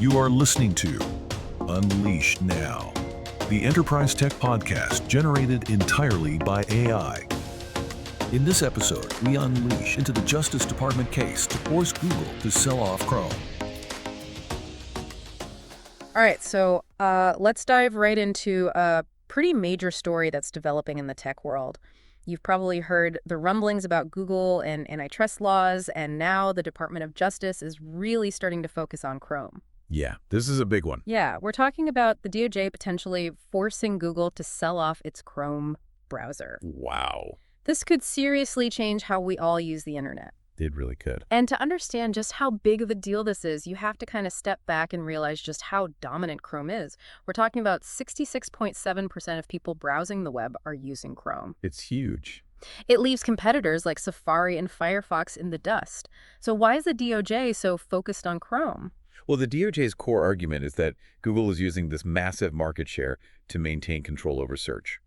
You are listening to Unleashed Now, the enterprise tech podcast generated entirely by AI. In this episode, we unleash into the Justice Department case to force Google to sell off Chrome. All right, so let's dive right into a pretty major story that's developing in the tech world. You've probably heard the rumblings about Google and antitrust laws, and now the Department of Justice is really starting to focus on Chrome. Yeah, this is a big one. Yeah, we're talking about the DOJ potentially forcing Google to sell off its Chrome browser. Wow. This could seriously change how we all use the internet. It really could. And to understand just how big of a deal this is, you have to kind of step back and realize just how dominant Chrome is. We're talking about 66.7% of people browsing the web are using Chrome. It's huge. It leaves competitors like Safari and Firefox in the dust. So why is the DOJ so focused on Chrome? Well, the DOJ's core argument is that Google is using this massive market share to maintain control over search.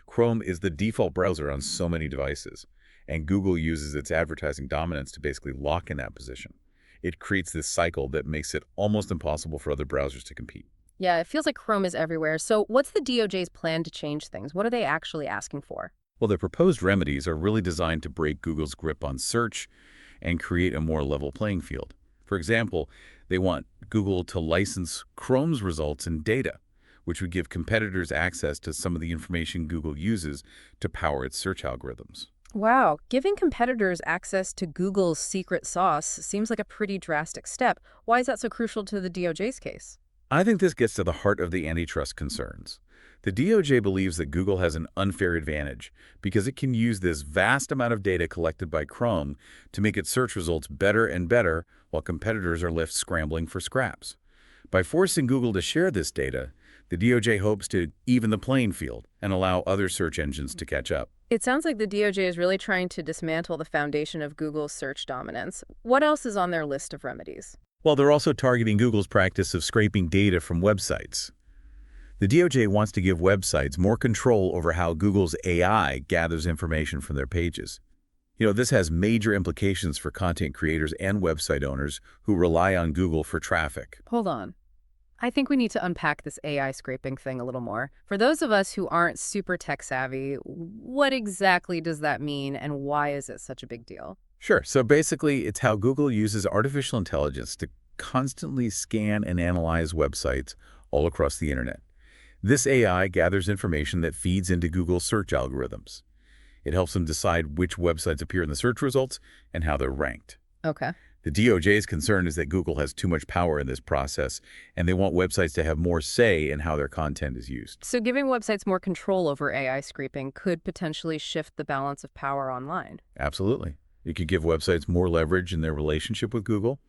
Chrome is the default browser on so many devices, and Google uses its advertising dominance to basically lock in that position. It creates this cycle that makes it almost impossible for other browsers to compete. Yeah, it feels like Chrome is everywhere. So what's the DOJ's plan to change things? What are they actually asking for? Well, the proposed remedies are really designed to break Google's grip on search and create a more level playing field. For example, they want Google to license Chrome's results and data, which would give competitors access to some of the information Google uses to power its search algorithms. Wow, giving competitors access to Google's secret sauce seems like a pretty drastic step. Why is that so crucial to the DOJ's case? I think this gets to the heart of the antitrust concerns. The DOJ believes that Google has an unfair advantage because it can use this vast amount of data collected by Chrome to make its search results better and better while competitors are left scrambling for scraps. By forcing Google to share this data, the DOJ hopes to even the playing field and allow other search engines to catch up. It sounds like the DOJ is really trying to dismantle the foundation of Google's search dominance. What else is on their list of remedies? Well, they're also targeting Google's practice of scraping data from websites. The DOJ wants to give websites more control over how Google's AI gathers information from their pages. This has major implications for content creators and website owners who rely on Google for traffic. Hold on. I think we need to unpack this AI scraping thing a little more. For those of us who aren't super tech savvy, what exactly does that mean and why is it such a big deal? Sure. So basically, it's how Google uses artificial intelligence to constantly scan and analyze websites all across the internet. This AI gathers information that feeds into Google's search algorithms. It helps them decide which websites appear in the search results and how they're ranked. Okay. The DOJ's concern is that Google has too much power in this process, and they want websites to have more say in how their content is used. So giving websites more control over AI scraping could potentially shift the balance of power online. Absolutely. It could give websites more leverage in their relationship with Google,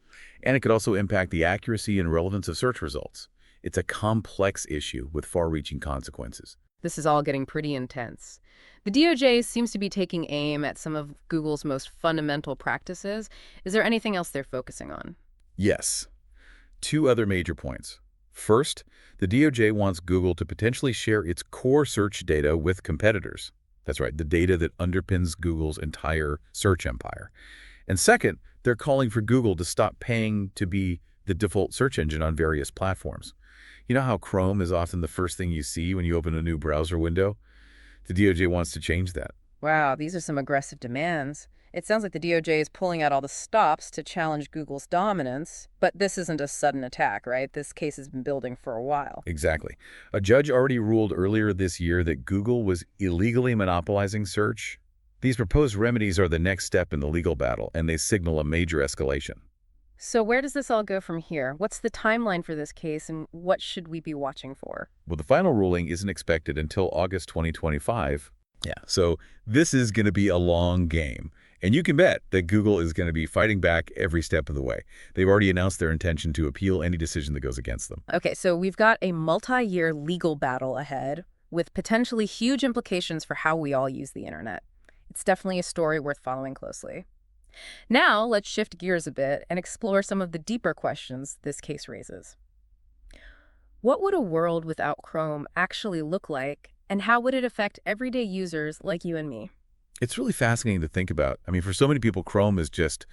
and it could also impact the accuracy and relevance of search results. It's a complex issue with far-reaching consequences. This is all getting pretty intense. The DOJ seems to be taking aim at some of Google's most fundamental practices. Is there anything else they're focusing on? Yes. Two other major points. First, the DOJ wants Google to potentially share its core search data with competitors. That's right, the data that underpins Google's entire search empire. And second, they're calling for Google to stop paying to be the default search engine on various platforms. You know how Chrome is often the first thing you see when you open a new browser window? The DOJ wants to change that. Wow, these are some aggressive demands. It sounds like the DOJ is pulling out all the stops to challenge Google's dominance, but this isn't a sudden attack, right? This case has been building for a while. Exactly. A judge already ruled earlier this year that Google was illegally monopolizing search. These proposed remedies are the next step in the legal battle, and they signal a major escalation. So where does this all go from here? What's the timeline for this case, and what should we be watching for? Well, the final ruling isn't expected until August 2025. Yeah, so this is going to be a long game. And you can bet that Google is going to be fighting back every step of the way. They've already announced their intention to appeal any decision that goes against them. Okay, so we've got a multi-year legal battle ahead with potentially huge implications for how we all use the internet. It's definitely a story worth following closely. Now, let's shift gears a bit and explore some of the deeper questions this case raises. What would a world without Chrome actually look like, and how would it affect everyday users like you and me? It's really fascinating to think about. I mean, for so many people, Chrome is just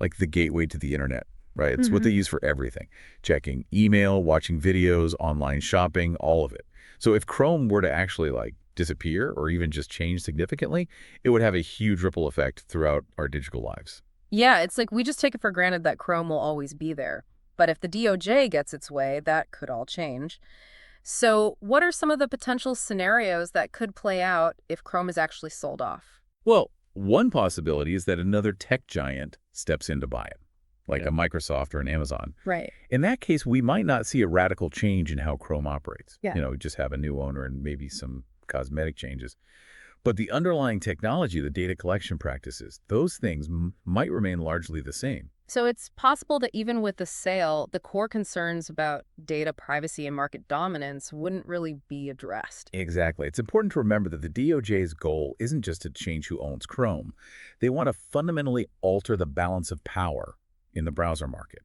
like the gateway to the internet. right? It's what they use for everything. Checking email, watching videos, online shopping, all of it. So if Chrome were to actually disappear or even just change significantly, it would have a huge ripple effect throughout our digital lives. Yeah, it's like we just take it for granted that Chrome will always be there. But if the DOJ gets its way, that could all change. So what are some of the potential scenarios that could play out if Chrome is actually sold off? Well, one possibility is that another tech giant steps in to buy it, like a Microsoft or an Amazon. Right. In that case, we might not see a radical change in how Chrome operates. Yeah. Just have a new owner and maybe some cosmetic changes. But the underlying technology, the data collection practices, those things might remain largely the same. So it's possible that even with the sale, the core concerns about data privacy and market dominance wouldn't really be addressed. Exactly. It's important to remember that the DOJ's goal isn't just to change who owns Chrome. They want to fundamentally alter the balance of power in the browser market.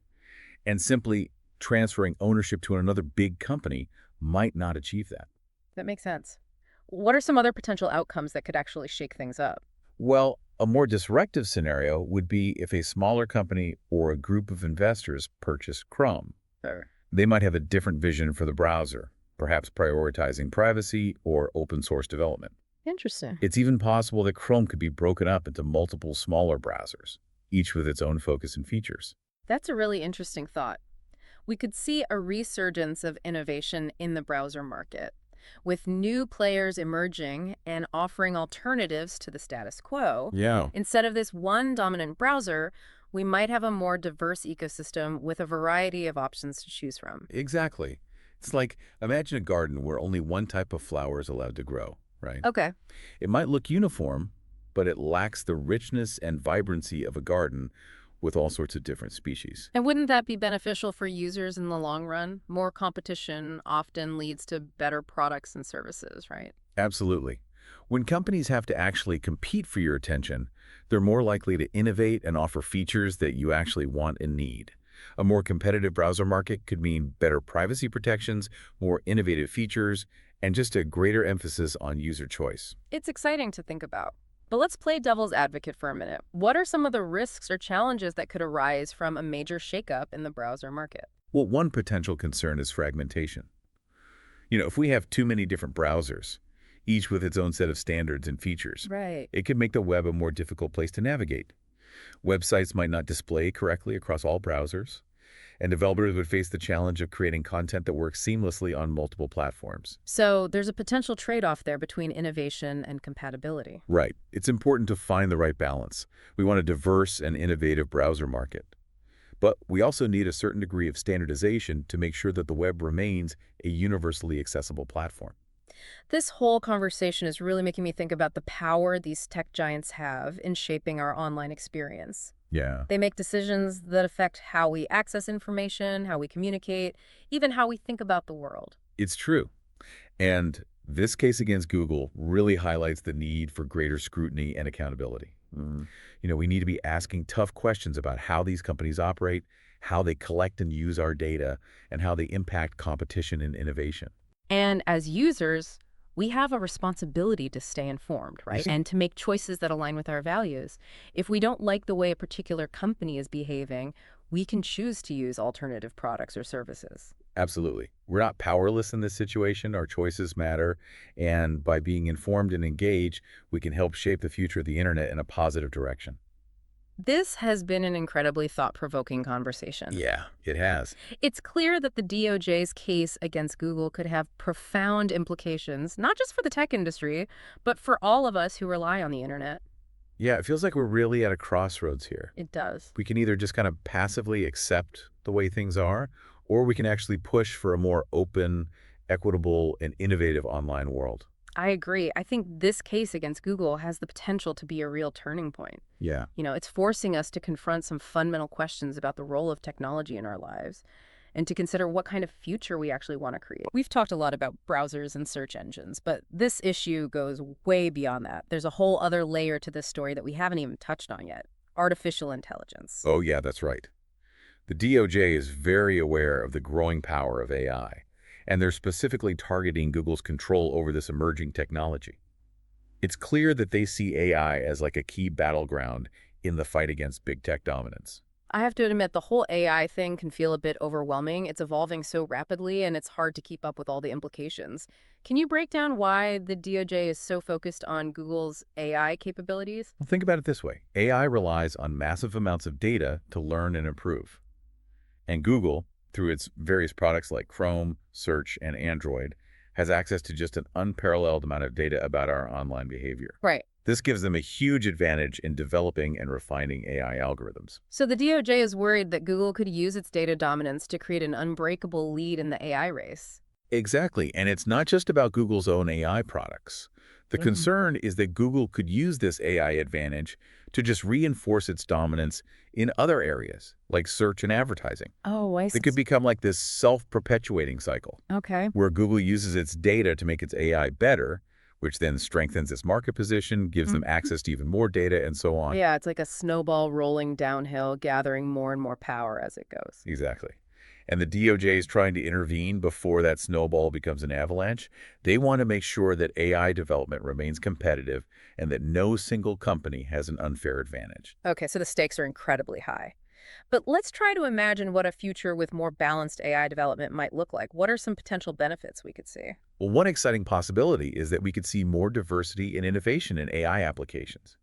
And simply transferring ownership to another big company might not achieve that. That makes sense. What are some other potential outcomes that could actually shake things up? Well, a more disruptive scenario would be if a smaller company or a group of investors purchase Chrome. Sure. They might have a different vision for the browser, perhaps prioritizing privacy or open source development. Interesting. It's even possible that Chrome could be broken up into multiple smaller browsers, each with its own focus and features. That's a really interesting thought. We could see a resurgence of innovation in the browser market, with new players emerging and offering alternatives to the status quo. Yeah. Instead of this one dominant browser, we might have a more diverse ecosystem with a variety of options to choose from. Exactly. It's like, imagine a garden where only one type of flower is allowed to grow, right? Okay. It might look uniform, but it lacks the richness and vibrancy of a garden with all sorts of different species. And wouldn't that be beneficial for users in the long run? More competition often leads to better products and services, right? Absolutely. When companies have to actually compete for your attention, they're more likely to innovate and offer features that you actually want and need. A more competitive browser market could mean better privacy protections, more innovative features, and just a greater emphasis on user choice. It's exciting to think about. But let's play devil's advocate for a minute. What are some of the risks or challenges that could arise from a major shakeup in the browser market? Well, one potential concern is fragmentation. If we have too many different browsers, each with its own set of standards and features, Right. it could make the web a more difficult place to navigate. Websites might not display correctly across all browsers, and developers would face the challenge of creating content that works seamlessly on multiple platforms. So there's a potential trade-off there between innovation and compatibility. Right. It's important to find the right balance. We want a diverse and innovative browser market. But we also need a certain degree of standardization to make sure that the web remains a universally accessible platform. This whole conversation is really making me think about the power these tech giants have in shaping our online experience. Yeah. They make decisions that affect how we access information, how we communicate, even how we think about the world. It's true. And this case against Google really highlights the need for greater scrutiny and accountability. We need to be asking tough questions about how these companies operate, how they collect and use our data, and how they impact competition and innovation. And as users, we have a responsibility to stay informed, right? Yes. And to make choices that align with our values. If we don't like the way a particular company is behaving, we can choose to use alternative products or services. Absolutely. We're not powerless in this situation. Our choices matter. And by being informed and engaged, we can help shape the future of the internet in a positive direction. This has been an incredibly thought-provoking conversation. Yeah, it has. It's clear that the DOJ's case against Google could have profound implications, not just for the tech industry, but for all of us who rely on the internet. Yeah, it feels like we're really at a crossroads here. It does. We can either just kind of passively accept the way things are, or we can actually push for a more open, equitable, and innovative online world. I agree. I think this case against Google has the potential to be a real turning point. Yeah. It's forcing us to confront some fundamental questions about the role of technology in our lives and to consider what kind of future we actually want to create. We've talked a lot about browsers and search engines, but this issue goes way beyond that. There's a whole other layer to this story that we haven't even touched on yet: artificial intelligence. Oh, yeah, that's right. The DOJ is very aware of the growing power of AI, and they're specifically targeting Google's control over this emerging technology. It's clear that they see AI as like a key battleground in the fight against big tech dominance. I have to admit, the whole AI thing can feel a bit overwhelming. It's evolving so rapidly, and it's hard to keep up with all the implications. Can you break down why the DOJ is so focused on Google's AI capabilities? Well, think about it this way. AI relies on massive amounts of data to learn and improve. And Google, through its various products like Chrome, Search, and Android, has access to just an unparalleled amount of data about our online behavior. Right. This gives them a huge advantage in developing and refining AI algorithms. So the DOJ is worried that Google could use its data dominance to create an unbreakable lead in the AI race. Exactly, and it's not just about Google's own AI products. The concern is that Google could use this AI advantage to just reinforce its dominance in other areas, like search and advertising. Oh, I see. It could become like this self-perpetuating cycle, Okay. where Google uses its data to make its AI better, which then strengthens its market position, gives them access to even more data, and so on. Yeah, it's like a snowball rolling downhill, gathering more and more power as it goes. Exactly. And the DOJ is trying to intervene before that snowball becomes an avalanche. They want to make sure that AI development remains competitive and that no single company has an unfair advantage. Okay, so the stakes are incredibly high. But let's try to imagine what a future with more balanced AI development might look like. What are some potential benefits we could see? Well, one exciting possibility is that we could see more diversity and innovation in AI applications.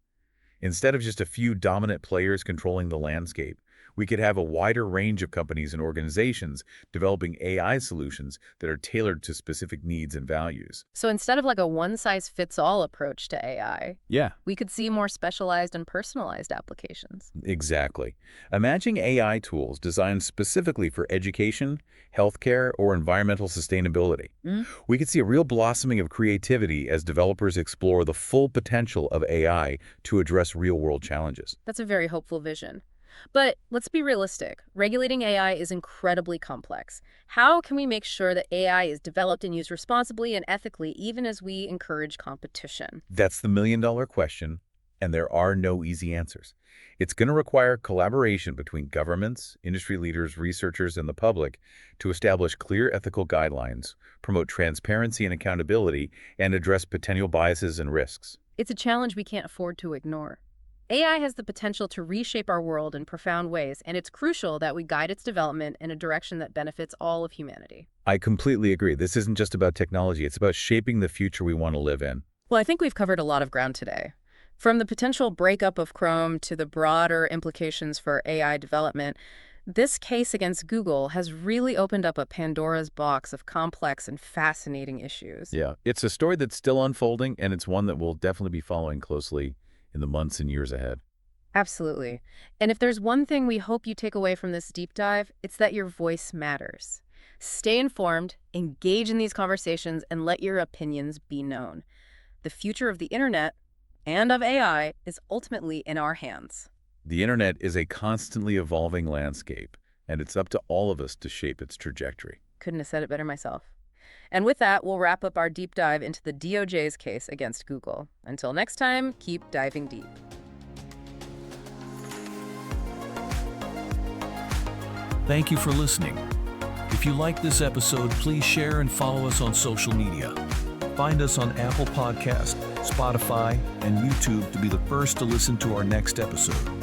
Instead of just a few dominant players controlling the landscape, we could have a wider range of companies and organizations developing AI solutions that are tailored to specific needs and values. So instead of like a one-size-fits-all approach to AI, Yeah, we could see more specialized and personalized applications. exactly. Imagine AI tools designed specifically for education, healthcare, or environmental sustainability. We could see a real blossoming of creativity as developers explore the full potential of AI to address real-world challenges. That's a very hopeful vision. But let's be realistic. Regulating AI is incredibly complex. How can we make sure that AI is developed and used responsibly and ethically, even as we encourage competition? That's the million-dollar question, and there are no easy answers. It's going to require collaboration between governments, industry leaders, researchers, and the public to establish clear ethical guidelines, promote transparency and accountability, and address potential biases and risks. It's a challenge we can't afford to ignore. AI has the potential to reshape our world in profound ways, and it's crucial that we guide its development in a direction that benefits all of humanity. I completely agree. This isn't just about technology. It's about shaping the future we want to live in. Well, I think we've covered a lot of ground today. From the potential breakup of Chrome to the broader implications for AI development, this case against Google has really opened up a Pandora's box of complex and fascinating issues. Yeah, it's a story that's still unfolding, and it's one that we'll definitely be following closely in the months and years ahead. Absolutely. And if there's one thing we hope you take away from this deep dive, it's that your voice matters. Stay informed, engage in these conversations, and let your opinions be known. The future of the internet and of AI is ultimately in our hands. The internet is a constantly evolving landscape, and it's up to all of us to shape its trajectory. Couldn't have said it better myself. And with that, we'll wrap up our deep dive into the DOJ's case against Google. Until next time, keep diving deep. Thank you for listening. If you like this episode, please share and follow us on social media. Find us on Apple Podcast, Spotify, and YouTube to be the first to listen to our next episode.